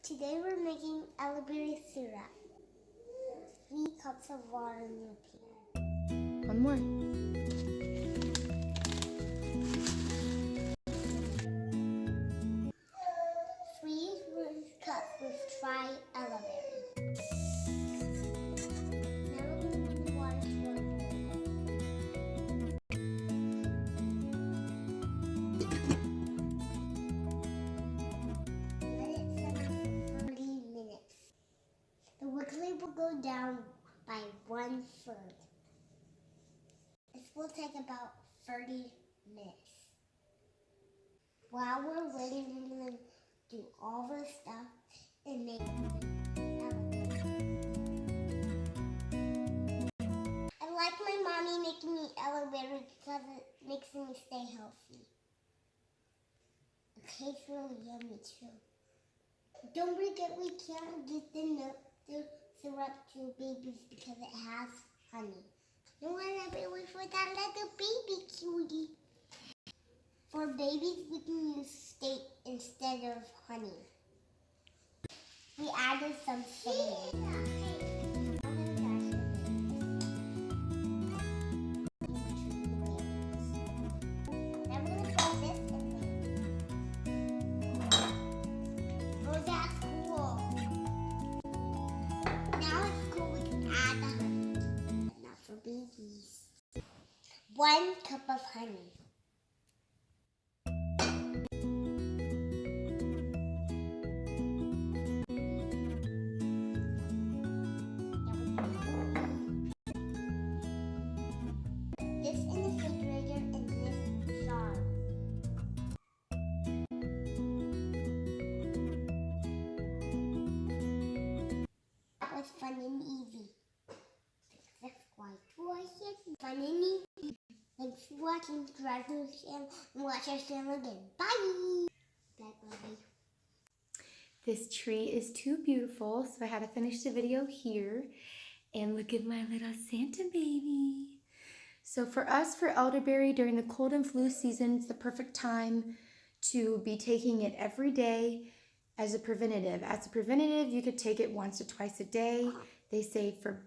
Today we're making elderberry syrup. 3 cups of water in the pan. One more. 3 cups with dry elderberry. Now we're going to put the water to our boil. Let it simmer for 30 minutes. The wiggly will go down by 1/3. This will take about 30 minutes. While we're waiting, we're going to do all the stuff and make elderberry. I like my mommy making me elderberry because it makes me stay healthy. It tastes really yummy too. Don't forget we can't get the syrup to babies because it has honey. No one ever wish for that like a baby cutie. For babies, we can use steak instead of honey. We added some cinnamon. Now we're going to throw this in there. Oh, that's cool. Now it's cool we can add the honey. But not for babies. 1 cup of honey. This in the refrigerator and this jar. That was fun and easy. That's why fun and easy. Thanks for watching. Subscribe to the channel and watch our channel again. Bye! Bye-bye. This tree is too beautiful, so I had to finish the video here. And look at my little Santa baby. So for us, for elderberry, during the cold and flu season, it's the perfect time to be taking it every day as a preventative. As a preventative, you could take it once or twice a day. They say for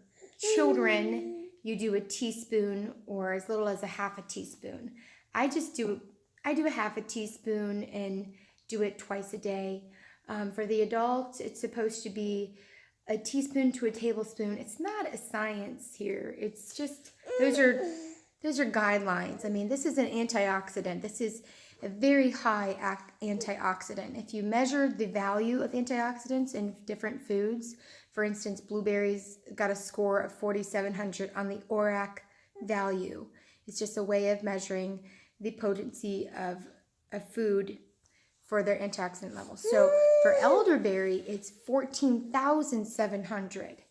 children, you do a teaspoon or as little as a half a teaspoon. I do a half a teaspoon and do it twice a day. For the adults, it's supposed to be a teaspoon to a tablespoon. It's not a science here. It's just, those are guidelines. I mean, this is an antioxidant. This is a very high antioxidant. If you measure the value of antioxidants in different foods, for instance, blueberries got a score of 4,700 on the ORAC value. It's just a way of measuring the potency of a food for their antioxidant levels. So for elderberry, it's 14,700.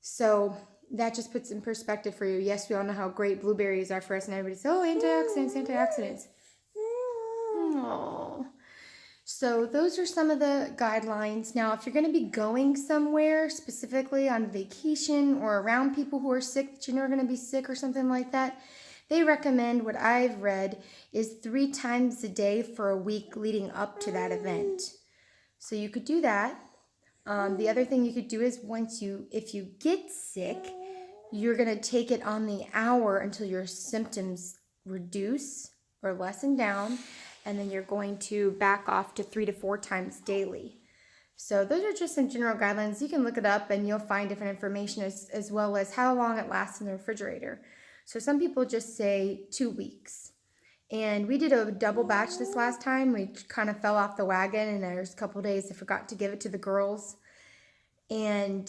So that just puts in perspective for you. Yes, we all know how great blueberries are for us, and everybody says, oh, antioxidants, antioxidants. Oh. So those are some of the guidelines. Now, if you're going to be going somewhere, specifically on vacation or around people who are sick, that you know are going to be sick or something like that, they recommend, what I've read, is 3 times a day for a week leading up to that event. So you could do that. The other thing you could do is if you get sick, you're going to take it on the hour until your symptoms reduce or lessen down, and then you're going to back off to 3 to 4 times daily. So those are just some general guidelines. You can look it up and you'll find different information as well as how long it lasts in the refrigerator. So some people just say 2 weeks. And we did a double batch this last time. We kind of fell off the wagon, and there's a couple days I forgot to give it to the girls. And,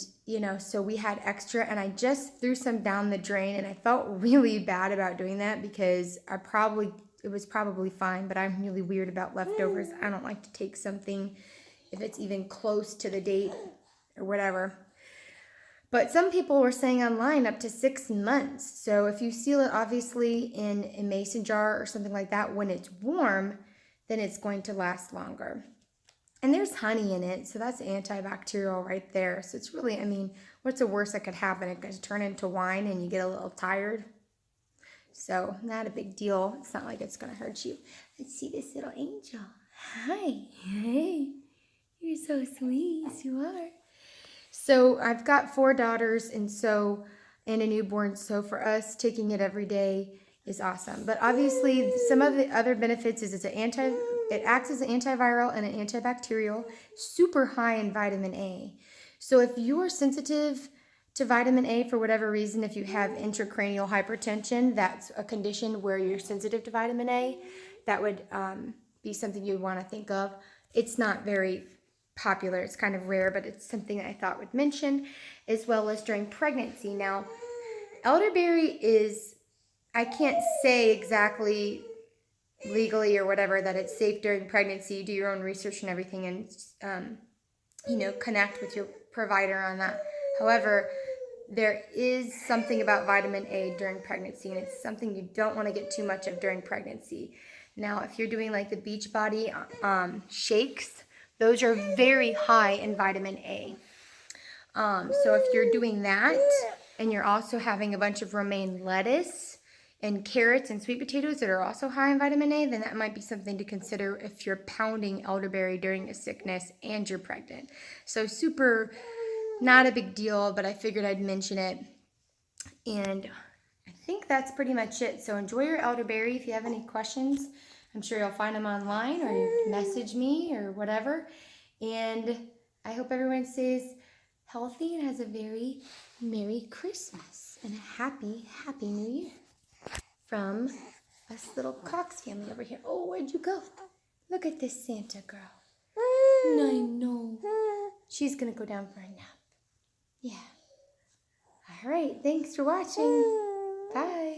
so we had extra, and I just threw some down the drain, and I felt really bad about doing that because it was probably fine, but I'm really weird about leftovers. I don't like to take something if it's even close to the date or whatever. But some people were saying online up to 6 months. So if you seal it obviously in a mason jar or something like that when it's warm, then it's going to last longer. And there's honey in it, so that's antibacterial right there. So it's really, what's the worst that could happen? It could turn into wine and you get a little tired. So not a big deal. It's not like it's going to hurt you. Let's see this little angel. Hi. Hey. You're so sweet. Yes, you are. So I've got 4 daughters, and a newborn. So for us, taking it every day is awesome. But obviously, some of the other benefits is it acts as an antiviral and an antibacterial, super high in vitamin A. So if you are sensitive to vitamin A for whatever reason, if you have intracranial hypertension, that's a condition where you're sensitive to vitamin A. That would be something you'd want to think of. It's not very popular. It's kind of rare, but it's something I thought would mention, as well as during pregnancy. Now, elderberry is, I can't say exactly legally or whatever that it's safe during pregnancy. Do your own research and everything, and connect with your provider on that. However, there is something about vitamin A during pregnancy, and it's something you don't want to get too much of during pregnancy. Now, if you're doing like the Beachbody shakes, those are very high in vitamin A. So if you're doing that, and you're also having a bunch of romaine lettuce and carrots and sweet potatoes that are also high in vitamin A, then that might be something to consider if you're pounding elderberry during a sickness and you're pregnant. So super, not a big deal, but I figured I'd mention it. And I think that's pretty much it. So enjoy your elderberry. If you have any questions, I'm sure you'll find them online, or you message me or whatever. And I hope everyone stays healthy and has a very Merry Christmas and a happy, happy New Year. From us little Cox family over here. Oh, where'd you go? Look at this Santa girl. I know. She's going to go down for a nap. Yeah. All right. Thanks for watching. Bye.